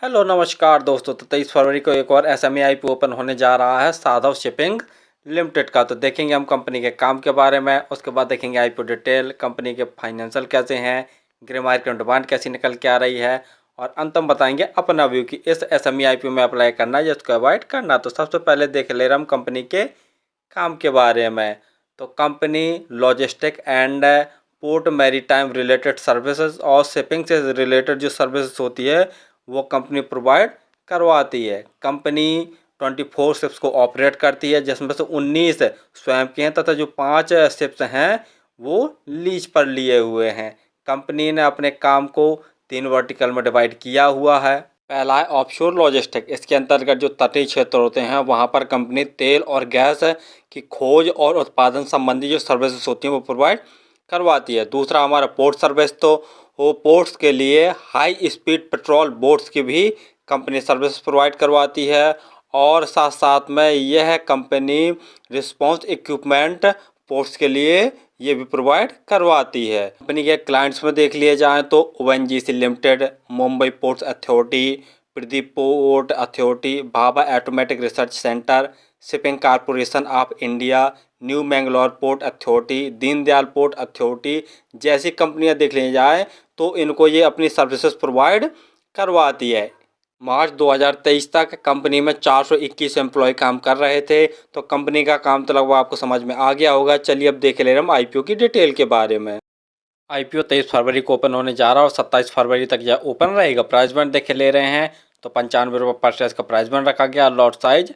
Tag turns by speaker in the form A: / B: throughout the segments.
A: Hello नमस्कार दोस्तों। तो 23 फरवरी को एक और एसएमई आईपीओ ओपन होने जा रहा है साधव शिपिंग लिमिटेड का। तो देखेंगे हम कंपनी के काम के बारे में, उसके बाद देखेंगे आईपीओ डिटेल, कंपनी के फाइनेंशियल कैसे हैं, ग्रे मार्केट डिमांड कैसी निकल के आ रही है, और अंत में बताएंगे अपना व्यू कि इस एसएमई आईपीओ में अप्लाई करना है या इसको अवॉइड करना। तो सबसे पहले देख ले रहे हम कंपनी के काम के बारे में। तो company logistic and port maritime related services और शिपिंग से रिलेटेड जो सर्विसेज होती है वो कंपनी प्रोवाइड करवाती है। कंपनी 24 शिप्स को ऑपरेट करती है, जिसमें से 19 स्वयं के हैं तथा जो 5 शिप्स हैं वो लीज पर लिए हुए हैं। कंपनी ने अपने काम को 3 वर्टिकल में डिवाइड किया हुआ है। पहला है ऑफशोर लॉजिस्टिक। इसके अंतर्गत जो तटीय क्षेत्र होते हैं वहाँ पर कंपनी तेल और गैस की खोज और उत्पादन संबंधी जो सर्विसेज होती हैं वो प्रोवाइड करवाती है। दूसरा हमारा पोर्ट सर्विस, तो वो पोर्ट्स के लिए हाई स्पीड पेट्रोल बोट्स की भी कंपनी सर्विस प्रोवाइड करवाती है। और साथ साथ में यह कंपनी रिस्पॉन्स इक्विपमेंट पोर्ट्स के लिए ये भी प्रोवाइड करवाती है। कंपनी के क्लाइंट्स में देख लिए जाएँ तो ONGC limited, Mumbai ports authority, Pradeep port authority, Bhabha automatic research centre, shipping corporation of India, new Mangalore port authority, Deendayal port authority जैसी कंपनियां देख ली जाए तो इनको ये अपनी सर्विसेज प्रोवाइड करवाती है। मार्च 2023 तक कंपनी में 421 एम्प्लॉय काम कर रहे थे। तो कंपनी का काम तो लगभग आपको समझ में आ गया होगा। चलिए अब देख ले रहे हम आईपीओ की डिटेल के बारे में। आईपीओ 23 फरवरी को ओपन होने जा रहा है और 27 फरवरी तक यह ओपन रहेगा। प्राइस बैंड देख ले रहे हैं तो 95 रुपये पर शेयर का प्राइस बैंड रखा गया। लॉट साइज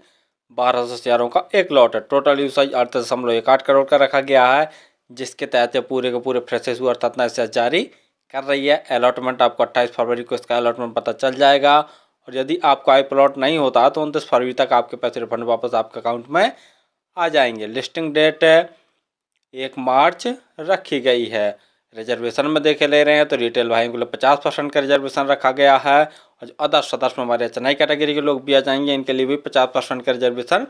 A: 1200 शेयरों का एक लॉट है। टोटल यूज साइज 38.18 करोड़ का रखा गया है, जिसके तहत ये पूरे के पूरे फ्रेशेस हुआ अर्थात नए शेयर जारी कर रही है। अलॉटमेंट आपको 28 फरवरी को इसका अलॉटमेंट पता चल जाएगा। और यदि आपको आई प्लॉट नहीं होता तो 29 फरवरी तक आपके पैसे रिफंड वापस आपके अकाउंट में आ जाएंगे। लिस्टिंग डेट 1 मार्च रखी गई है। रिजर्वेशन में देखे ले रहे हैं तो रिटेल भाइयों के लिए 50% का रिजर्वेशन रखा गया है। और अदर सदस्य में हमारे चेन्नई कैटेगरी के लोग भी आ जाएंगे, इनके लिए भी 50% का रिजर्वेशन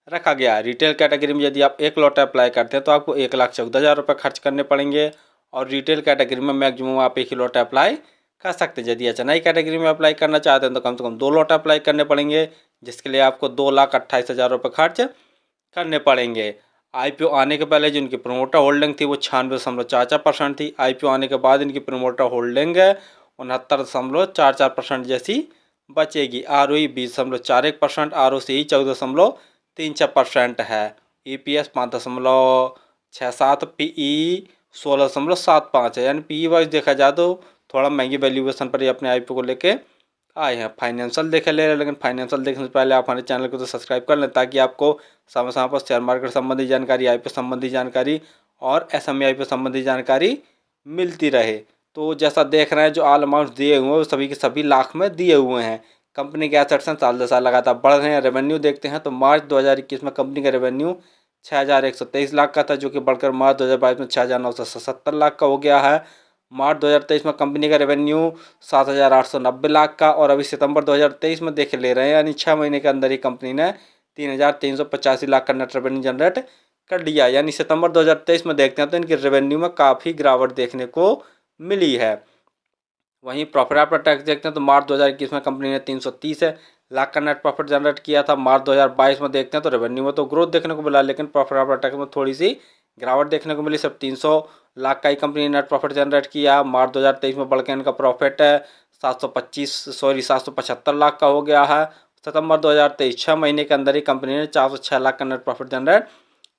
A: रखा गया है। रिटेल कैटेगरी में यदि आप एक लॉट अप्लाई करते हैं तो आपको 1,14,000 रुपये खर्च करने पड़ेंगे। और रिटेल कैटेगरी में मैक्सिमम आप एक ही लॉट अप्लाई कर सकते हैं। यदि चेन्नई कैटेगरी में अप्लाई करना चाहते हैं तो कम से कम 2 लॉट अप्लाई करने पड़ेंगे, जिसके लिए आपको 2,28,000 रुपये खर्च करने पड़ेंगे। आईपीओ आने के पहले जो इनकी प्रमोटर होल्डिंग थी वो 96.44% थी। आईपीओ आने के बाद इनकी प्रमोटर होल्डिंग 69.44% जैसी बचेगी। आरओई 20.41%, आरओसी 14.36% है। ईपीएस 5.67, पीई 16.75 है। यानी पीई वाइज देखा जाए तो थोड़ा महंगी वैल्यूएशन पर ही अपने आईपीओ को लेके आए हैं। फाइनेंशियल देख ले रहे हैं, लेकिन फाइनेंशियल देखने से पहले आप हमारे चैनल को तो सब्सक्राइब कर लें, ताकि आपको समय समय पर शेयर मार्केट संबंधी जानकारी, आईपीओ संबंधी जानकारी और एसएमई आईपीओ संबंधी जानकारी मिलती रहे। तो जैसा देख रहे हैं जो ऑल अमाउंट दिए हुए हैं वो सभी के सभी लाख में दिए हुए हैं। कंपनी के एसेट्स हैं साल दर साल लगातार बढ़ रहे हैं। रेवेन्यू देखते हैं तो मार्च 2021 में कंपनी का रेवेन्यू 6,123 लाख का था, जो कि बढ़कर मार्च 2022 में 6,977 लाख का हो गया है। मार्च 2023 में कंपनी का रेवेन्यू 7,890 लाख का, और अभी सितंबर 2023 में देख ले रहे हैं, यानी 6 महीने के अंदर ही कंपनी ने 3,385 लाख का नेट रेवेन्यू जनरेट कर लिया। यानी सितंबर 2023 में देखते हैं तो इनके रेवेन्यू में काफ़ी गिरावट देखने को मिली है। वहीं प्रॉफिट आफ्टर टैक्स देखते हैं तो मार्च 2021 में कंपनी ने 330 लाख का नेट प्रॉफिट जनरेट किया था। मार्च 2022 में देखते हैं तो रेवेन्यू में तो ग्रोथ देखने को मिला, लेकिन प्रॉफिट आफ्टर टैक्स में थोड़ी सी गिरावट देखने को मिली। सिर्फ 300 लाख का ही कंपनी ने नेट प्रॉफिट जनरेट किया। मार्च 2023 में बढ़कर इनका प्रॉफिट 775 लाख का हो गया है। सितंबर 2023 6 महीने के अंदर ही कंपनी ने 406 लाख का नेट प्रॉफिट जनरेट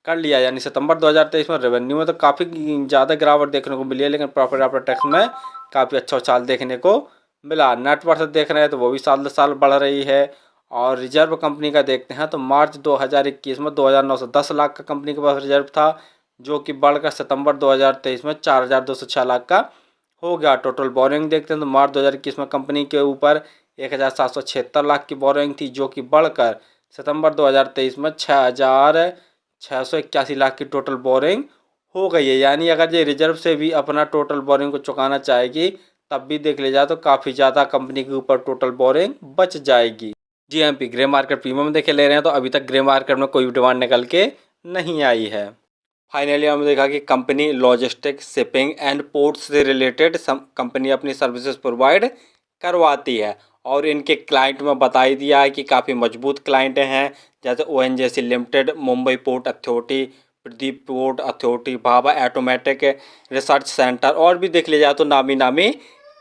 A: कर लिया। यानी सितंबर 2023 में रेवेन्यू में तो काफ़ी ज़्यादा गिरावट देखने को मिली है, लेकिन प्रॉफिट आफ्टर टैक्स में काफ़ी अच्छा उछाल देखने को मिला। नेट वर्थ देख रहे हैं तो वो भी साल दर साल बढ़ रही है। और रिजर्व कंपनी का देखते हैं तो मार्च 2021 में 2,910 लाख का कंपनी के पास रिजर्व था, जो कि बढ़कर सितंबर 2023 में 4,206 लाख का हो गया। टोटल बोरिंग देखते हैं तो मार्च 2021 में कंपनी के ऊपर 1,776 लाख की बोरिंग थी, जो कि बढ़कर सितंबर 2023 में 6,681 लाख की टोटल बोरिंग हो गई है। यानी अगर ये रिजर्व से भी अपना टोटल बोरिंग को चुकाना चाहेगी तब भी देख लिया जाए तो काफ़ी ज़्यादा कंपनी के ऊपर टोटल बोरिंग बच जाएगी। जीएमपी ग्रे मार्केट प्रीमियम देखे ले रहे हैं तो अभी तक ग्रे मार्केट में कोई भी डिमांड निकल के नहीं आई है। फाइनली हमने देखा कि company logistic, shipping and ports से रिलेटेड कंपनी अपनी सर्विसेज प्रोवाइड करवाती है। और इनके क्लाइंट में बता ही दिया है कि काफ़ी मजबूत क्लाइंट हैं, जैसे ONGC limited, Mumbai port authority, Pradeep port authority, Bhabha automatic research centre, और भी देख लिया जाए तो नामी नामी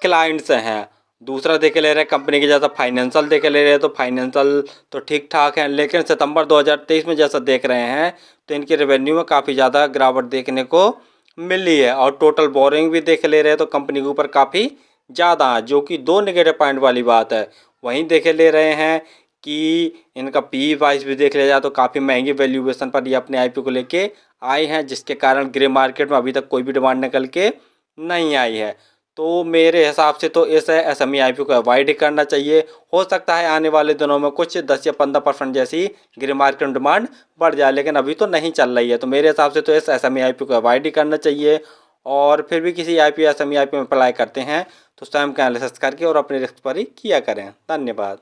A: क्लाइंट्स हैं। दूसरा देख ले रहे हैं कंपनी के जैसा फाइनेंशियल देख ले रहे हैं, तो फाइनेंशियल तो ठीक ठाक है, लेकिन सितंबर 2023 में जैसा देख रहे हैं तो इनकी रेवेन्यू में काफ़ी ज़्यादा गिरावट देखने को मिली है। और टोटल बोरिंग भी देख ले रहे हैं तो कंपनी के ऊपर काफ़ी ज़्यादा है, जो कि 2 नेगेटिव पॉइंट वाली बात है। वहीं देख ले रहे हैं कि इनका पी वाइज भी देख लिया जाए तो काफ़ी महंगी वैल्यूएशन पर ये अपने आईपीओ को लेके आए हैं, जिसके कारण ग्रे मार्केट में अभी तक कोई भी डिमांड निकल के नहीं आई है। तो मेरे हिसाब से तो इस एसएमई आईपीओ को अवॉइड ही करना चाहिए। हो सकता है आने वाले दिनों में कुछ 10 या 15% जैसी ग्रे मार्केट में डिमांड बढ़ जाए, लेकिन अभी तो नहीं चल रही है। तो मेरे हिसाब से तो इस एसएमई आईपीओ को अवॉइड ही करना चाहिए। और फिर भी किसी आईपीओ एसएमई आईपीओ में अप्लाई करते हैं तो स्वयं का एनालिसिस करके और अपने रिस्क पर ही किया करें। धन्यवाद।